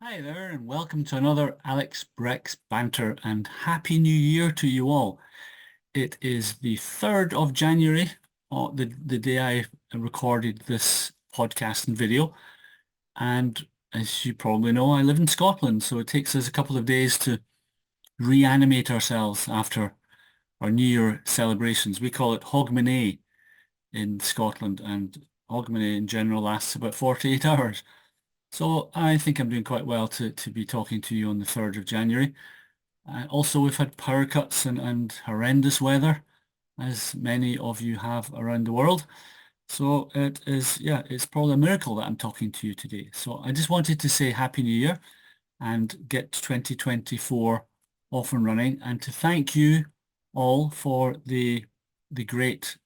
Hi there, and welcome to another Alex Breck's Banter, and Happy New Year to you all. It is the 3rd of January, the day I recorded this podcast and video. And as you probably know, I live in Scotland, so it takes us a couple of days to reanimate ourselves after our New Year celebrations. We call it Hogmanay in Scotland, and Hogmanay in general lasts about 48 hours. So I think I'm doing quite well to be talking to you on the 3rd of January. Also, we've had power cuts and horrendous weather, as many of you have around the world. So it's probably a miracle that I'm talking to you today. So I just wanted to say Happy New Year and get 2024 off and running, and to thank you all for the great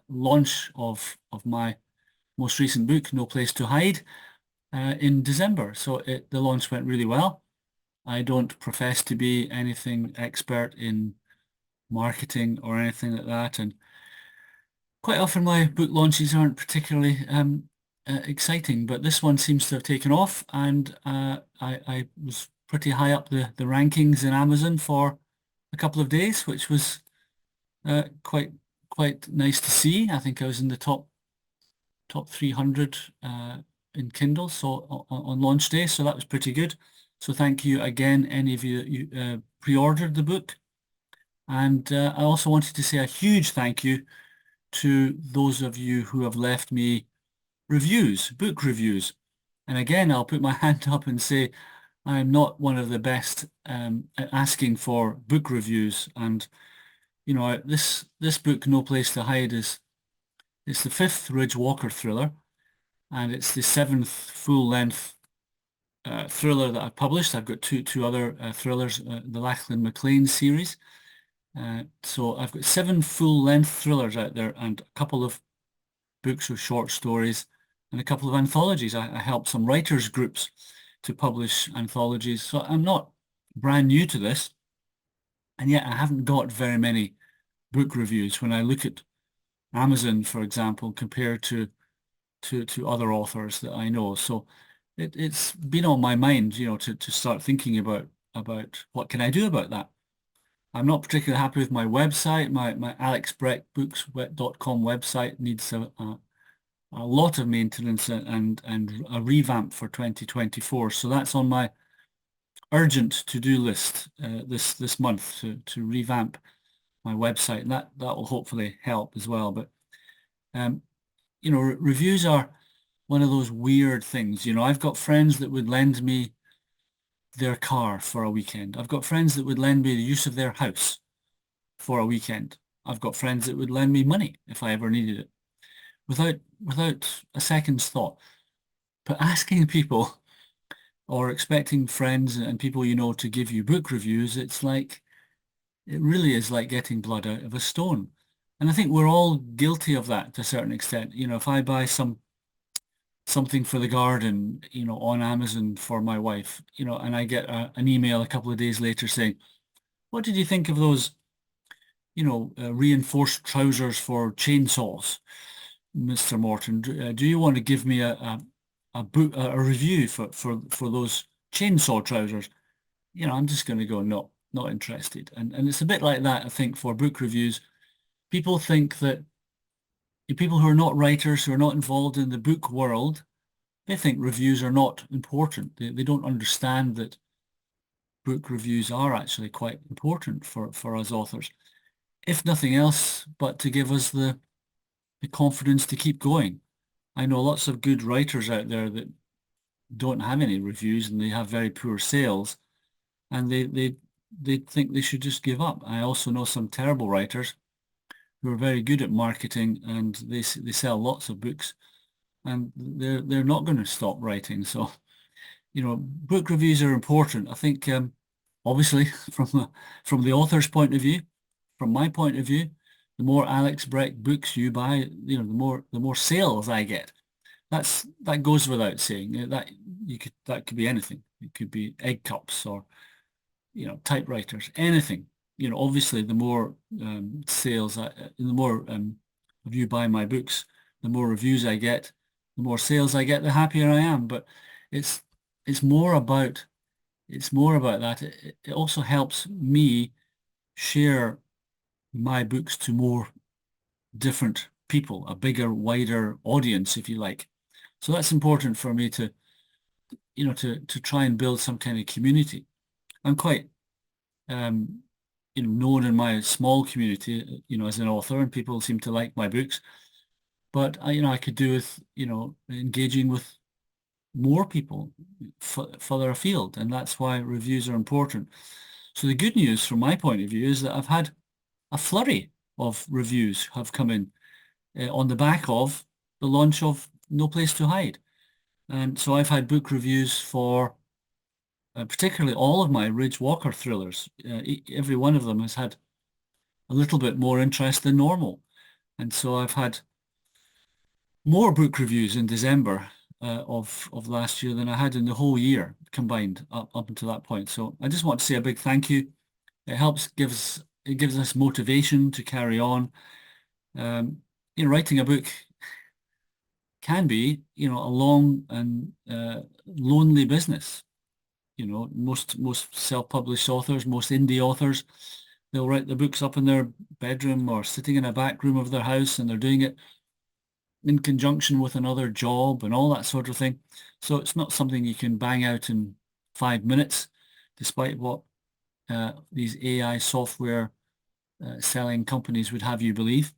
launch of my most recent book, No Place to Hide, in December. So the launch went really well. I don't profess to be anything expert in marketing or anything like that, and quite often my book launches aren't particularly exciting, but this one seems to have taken off, and I was pretty high up the rankings in Amazon for a couple of days, which was quite nice to see. I think I was in the top 300 in Kindle, so on launch day, so that was pretty good. So thank you again, any of you that you pre-ordered the book. And I also wanted to say a huge thank you to those of you who have left me reviews, book reviews. And again, I'll put my hand up and say I'm not one of the best at asking for book reviews. And this book, No Place to Hide, it's the 5th Ridge Walker thriller, and it's the 7th full-length thriller that I've published. I've got two other thrillers, the Lachlan McLean series. So I've got 7 full-length thrillers out there and a couple of books of short stories and a couple of anthologies. I helped some writers groups to publish anthologies. So I'm not brand new to this, and yet I haven't got very many book reviews when I look at Amazon, for example, compared to other authors that I know. So it's been on my mind, to start thinking about what can I do about that. I'm not particularly happy with my website. My alexbreckbooks.com website needs a lot of maintenance and a revamp for 2024. So that's on my urgent to-do list this month to revamp my website. And that will hopefully help as well. But reviews are one of those weird things. I've got friends that would lend me their car for a weekend. I've got friends that would lend me the use of their house for a weekend. I've got friends that would lend me money if I ever needed it, without a second's thought. But asking people or expecting friends and people to give you book reviews, it really is like getting blood out of a stone. And I think we're all guilty of that to a certain extent. If I buy something for the garden, on Amazon for my wife, and I get an email a couple of days later saying, what did you think of those, reinforced trousers for chainsaws, Mr. Morton? Do you want to give me a book, a review for those chainsaw trousers? I'm just going to go, no, not interested. And it's a bit like that, I think, for book reviews. People think that people who are not writers, who are not involved in the book world, they think reviews are not important. They don't understand that book reviews are actually quite important for us authors, if nothing else, but to give us the confidence to keep going. I know lots of good writers out there that don't have any reviews and they have very poor sales, and they think they should just give up. I also know some terrible writers who are very good at marketing, and they sell lots of books, and they're not going to stop writing. So, book reviews are important. I think, obviously, from the author's point of view, from my point of view, the more Alex Breck books you buy, the more sales I get. That goes without saying. That could be anything. It could be egg cups or typewriters, anything. Obviously, the more sales, the more of you buy my books, the more reviews I get, the more sales I get, the happier I am. But it's it's more about that. It also helps me share my books to more different people, a bigger, wider audience, if you like. So that's important for me to, to try and build some kind of community. I'm quite, um, known in my small community, as an author, and people seem to like my books. But I could do with, engaging with more people further afield, and that's why reviews are important. So the good news from my point of view is that I've had a flurry of reviews have come in on the back of the launch of No Place to Hide. And so I've had book reviews for particularly all of my Ridge Walker thrillers. Every one of them has had a little bit more interest than normal. And so I've had more book reviews in December of last year than I had in the whole year combined up until that point. So I just want to say a big thank you. It gives us motivation to carry on. Writing a book can be, a long and lonely business. Most self-published authors, most indie authors, they'll write the books up in their bedroom or sitting in a back room of their house, and they're doing it in conjunction with another job and all that sort of thing. So it's not something you can bang out in 5 minutes, despite what these AI software selling companies would have you believe.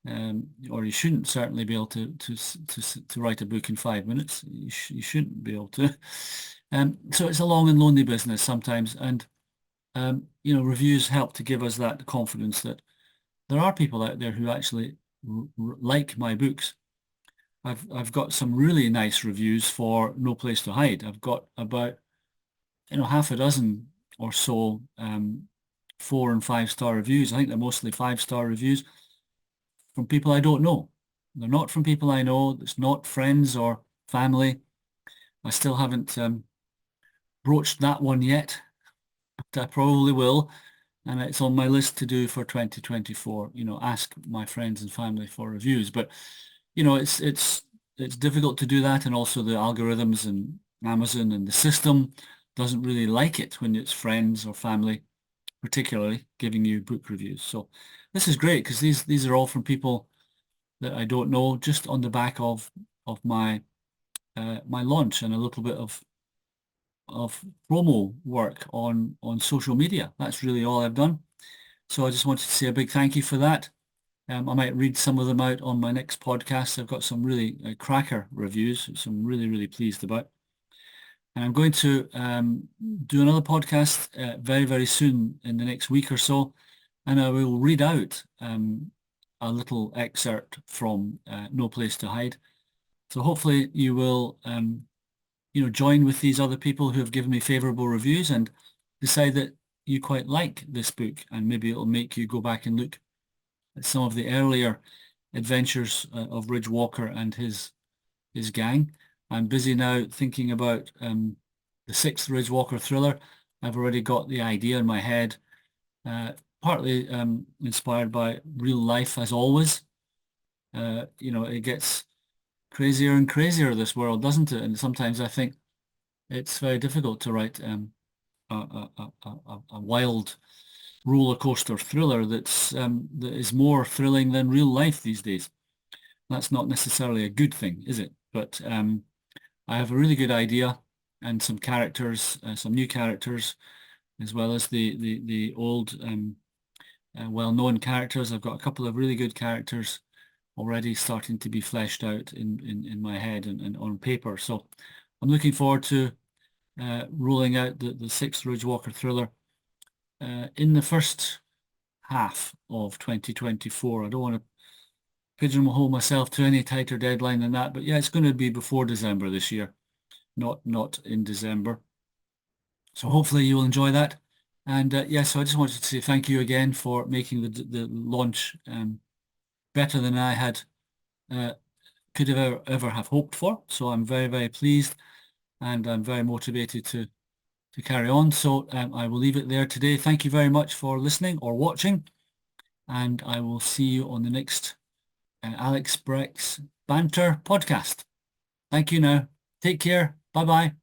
Or you shouldn't certainly be able to write a book in 5 minutes. You shouldn't be able to. So it's a long and lonely business sometimes, and reviews help to give us that confidence that there are people out there who actually like my books. I've got some really nice reviews for No Place to Hide. I've got about half a dozen or so 4 and 5 star reviews. I think they're mostly 5 star reviews from people I don't know. They're not from people I know. It's not friends or family. I still haven't broached that one yet, but I probably will. And it's on my list to do for 2024, ask my friends and family for reviews. But, it's difficult to do that. And also the algorithms and Amazon and the system doesn't really like it when it's friends or family, particularly giving you book reviews. So this is great because these are all from people that I don't know, just on the back of my my launch and a little bit of promo work on social media. That's really all I've done. So I just wanted to say a big thank you for that. I might read some of them out on my next podcast. I've got some really cracker reviews, which I'm really, really pleased about. And I'm going to do another podcast very, very soon in the next week or so. And I will read out a little excerpt from No Place to Hide. So hopefully you will, join with these other people who have given me favorable reviews and decide that you quite like this book, and maybe it'll make you go back and look at some of the earlier adventures of Ridge Walker and his gang. I'm busy now thinking about the 6th Ridge Walker thriller. I've already got the idea in my head, partly inspired by real life as always. It gets crazier and crazier, this world, doesn't it? And sometimes I think it's very difficult to write a wild roller coaster thriller that is more thrilling than real life these days. That's not necessarily a good thing, is it? But I have a really good idea and some characters, some new characters, as well as the old well-known characters. I've got a couple of really good characters already starting to be fleshed out in my head and on paper. So I'm looking forward to rolling out the 6th Ridge Walker thriller in the first half of 2024. I don't want to pigeonhole myself to any tighter deadline than that, but yeah, it's going to be before December this year, not in December. So hopefully you'll enjoy that. And so I just wanted to say thank you again for making the launch better than I had could have ever have hoped for. So I'm very, very pleased, and I'm very motivated to carry on. So I will leave it there today. Thank you very much for listening or watching, and I will see you on the next Alex Breck's Banter podcast. Thank you now. Take care. Bye-bye.